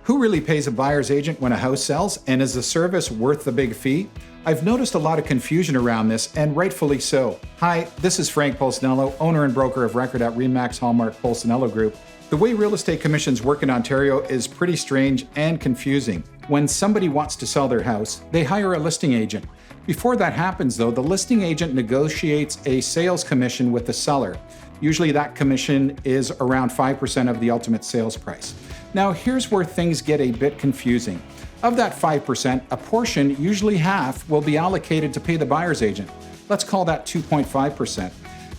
Who really pays a buyer's agent when a house sells, and is the service worth the big fee? I've noticed a lot of confusion around this, and rightfully so. Hi, this is Frank Polsinello, owner and broker of record at RE/MAX Hallmark Polsinello Group. The way real estate commissions work in Ontario is pretty strange and confusing. When somebody wants to sell their house, they hire a listing agent. Before that happens though, the listing agent negotiates a sales commission with the seller. Usually that commission is around 5% of the ultimate sales price. Now here's where things get a bit confusing. Of that 5%, a portion, usually half, will be allocated to pay the buyer's agent. Let's call that 2.5%.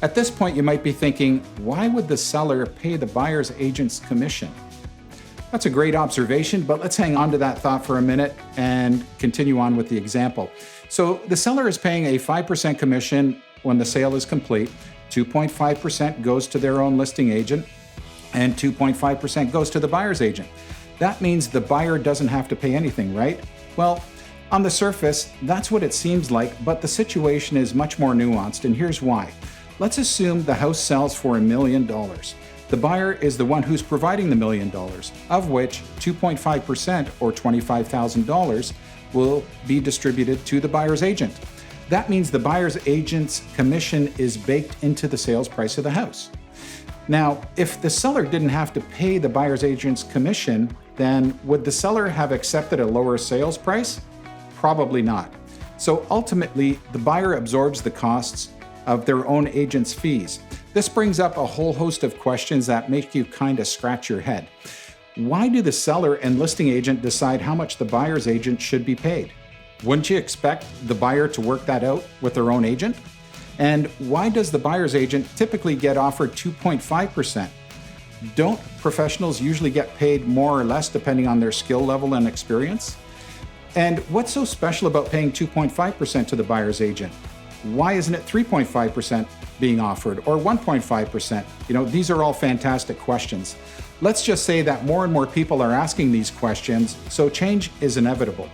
At this point, you might be thinking, why would the seller pay the buyer's agent's commission? That's a great observation, but let's hang on to that thought for a minute and continue on with the example. So the seller is paying a 5% commission when the sale is complete. 2.5% goes to their own listing agent, and 2.5% goes to the buyer's agent. That means the buyer doesn't have to pay anything, right? Well, on the surface, that's what it seems like, but the situation is much more nuanced, and here's why. Let's assume the house sells for $1 million. The buyer is the one who's providing the $1 million, of which 2.5% or $25,000 will be distributed to the buyer's agent. That means the buyer's agent's commission is baked into the sales price of the house. Now, if the seller didn't have to pay the buyer's agent's commission, then would the seller have accepted a lower sales price? Probably not. So ultimately, the buyer absorbs the costs of their own agent's fees. This brings up a whole host of questions that make you kind of scratch your head. Why do the seller and listing agent decide how much the buyer's agent should be paid? Wouldn't you expect the buyer to work that out with their own agent? And why does the buyer's agent typically get offered 2.5%? Don't professionals usually get paid more or less depending on their skill level and experience? And what's so special about paying 2.5% to the buyer's agent? Why isn't it 3.5% being offered or 1.5%? These are all fantastic questions. Let's just say that more and more people are asking these questions, so change is inevitable.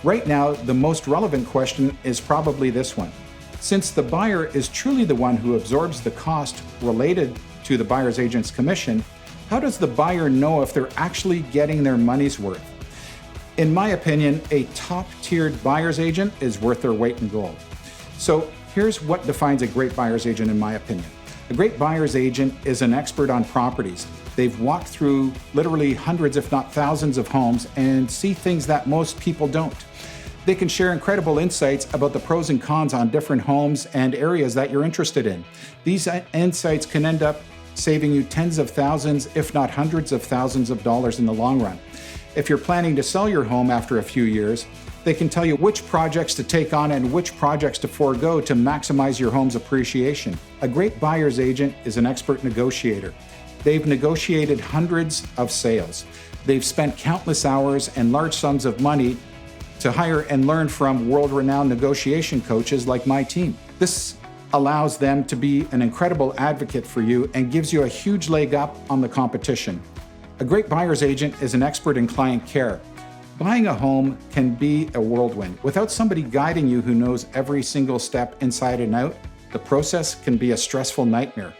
Right now, the most relevant question is probably this one. Since the buyer is truly the one who absorbs the cost related to the buyer's agent's commission, how does the buyer know if they're actually getting their money's worth? In my opinion, a top-tiered buyer's agent is worth their weight in gold. So here's what defines a great buyer's agent in my opinion. A great buyer's agent is an expert on properties. They've walked through literally hundreds, if not thousands of homes and see things that most people don't. They can share incredible insights about the pros and cons on different homes and areas that you're interested in. These insights can end up saving you tens of thousands, if not hundreds of thousands of dollars in the long run. If you're planning to sell your home after a few years, they can tell you which projects to take on and which projects to forego to maximize your home's appreciation. A great buyer's agent is an expert negotiator. They've negotiated hundreds of sales. They've spent countless hours and large sums of money to hire and learn from world-renowned negotiation coaches like my team. This allows them to be an incredible advocate for you and gives you a huge leg up on the competition. A great buyer's agent is an expert in client care. Buying a home can be a whirlwind. Without somebody guiding you who knows every single step inside and out, the process can be a stressful nightmare.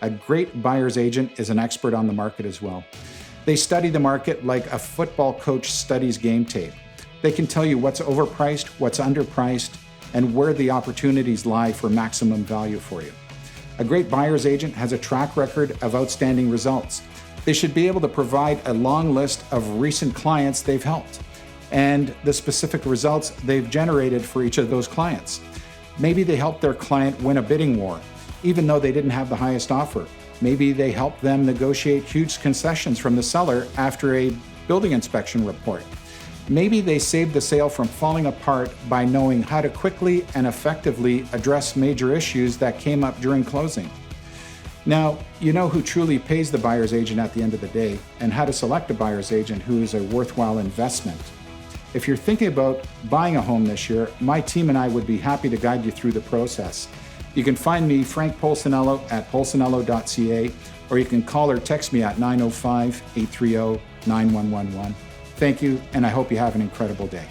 A great buyer's agent is an expert on the market as well. They study the market like a football coach studies game tape. They can tell you what's overpriced, what's underpriced, and where the opportunities lie for maximum value for you. A great buyer's agent has a track record of outstanding results. They should be able to provide a long list of recent clients they've helped and the specific results they've generated for each of those clients. Maybe they helped their client win a bidding war, even though they didn't have the highest offer. Maybe they helped them negotiate huge concessions from the seller after a building inspection report. Maybe they saved the sale from falling apart by knowing how to quickly and effectively address major issues that came up during closing. Now, you know who truly pays the buyer's agent at the end of the day and how to select a buyer's agent who is a worthwhile investment. If you're thinking about buying a home this year, my team and I would be happy to guide you through the process. You can find me, Frank Polsinello, at polsinello.ca, or you can call or text me at 905-830-9111. Thank you, and I hope you have an incredible day.